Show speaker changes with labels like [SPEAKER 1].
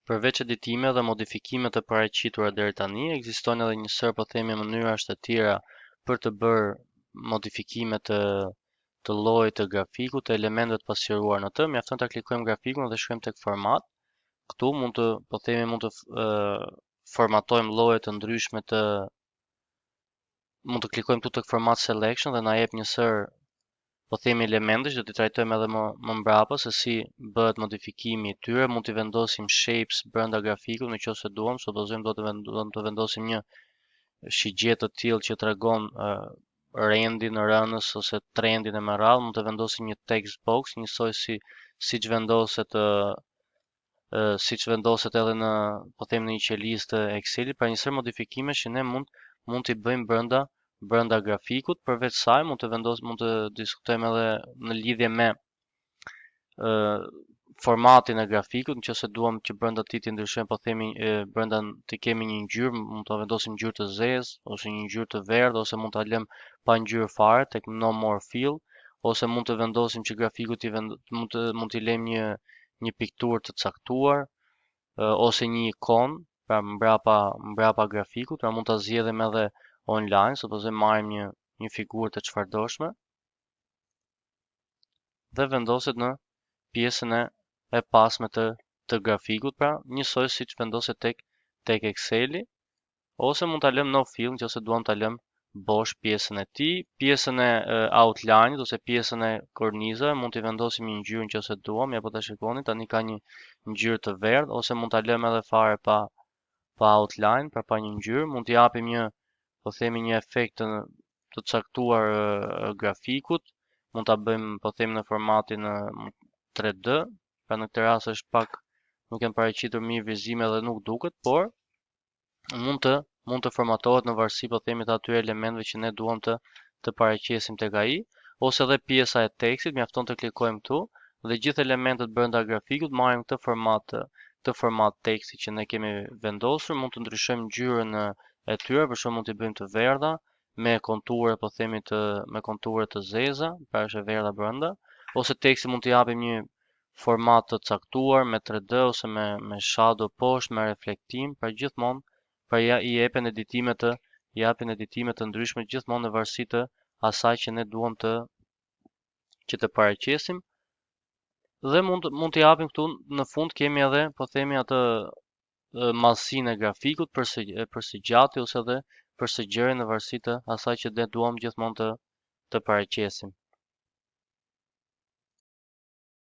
[SPEAKER 1] Përveç editimeve dhe modifikimeve të paraqitura deri tani, ekzistojnë edhe një sër po themi mënyrash të tjera për të bërë modifikime të llojit të grafikut, të elementeve të pasqyruar në të. Mjafton ta klikojmë grafikun dhe shkojmë tek format. Këtu mund të po themi mund të formatojmë lloje të ndryshme të mund të klikojmë këtu tek format selection dhe na jep një sër po themi elementesh, do t'i trajtojmë edhe më mbrapa se si bëhet modifikimi i tyre. Mund t'i vendosim shapes brenda grafikut nëse duam, supozojmë do të vendosim një shigje të tillë që tregon rendin e rënës ose trendin e me radhë, mund të vendosim një text box njësoj siç vendoset edhe në po themi në një qelizë të Excelit, pra një sër modifikimesh që ne mund t'i bëjmë brenda grafikut. Përveç saj mund të diskutojmë edhe në lidhje me formatin e grafikut, nëse duam që brenda tij të ndryshojmë, po themi brenda të kemi një ngjyrë, mund ta vendosim ngjyrë të zezë ose një ngjyrë të verdhë ose mund ta lëmë pa ngjyrë fare tek no more fill, ose mund të vendosim që grafikut mund t'i lëmë një pikturë të caktuar ose një ikon pra mbrapa grafikut, pra mund ta zgjedhim edhe online, supozojmë marrim një figurë të çfarëdoshme dhe vendoset në pjesën e pasme të grafikut, pra njësoj siç vendoset tek Exceli, ose mund ta lëmë no fill nëse duam ta lëmë bosh pjesën e tij. Pjesën e outline ose pjesën e kornizave mund t'i vendosim një ngjyrë nëse duam, ja po ta shikoni, tani ka një ngjyrë të verdhë, ose mund ta lëmë edhe fare pa outline, pra pa një ngjyrë. Mund t'i japim po themi një efekt të caktuar grafikut, mund ta bëjmë po themi në formatin 3D, pra në këtë rast është pak nuk kem paraqitur mirë vizimin dhe nuk duket, por mund të formatohet në varësi po themi të atyre elementeve që ne duam të paraqesim tek ai, ose edhe pjesa e tekstit, mjafton të klikojmë këtu dhe gjithë elementet brenda grafikut marrin këtë format teksti që ne kemi vendosur. Mund të ndryshojmë ngjyrën e tyre, për shembull mund t'i bëjmë të verdha me konture po themi me konture të zeza, pra është e verdha brenda, ose teksti mund t'i japim një format të caktuar me 3D ose me shadow poshtë, me reflektim, pra gjithmonë pra i japin editime të ndryshme gjithmonë në varësi të asaj që ne duam që të paraqesim. Dhe mund t'i japim këtu në fund kemi edhe po themi atë mallësinë e grafikut për së gjati ose edhe për së gjerë në varësi të asaj që ne duam gjithmonë të paraqesim.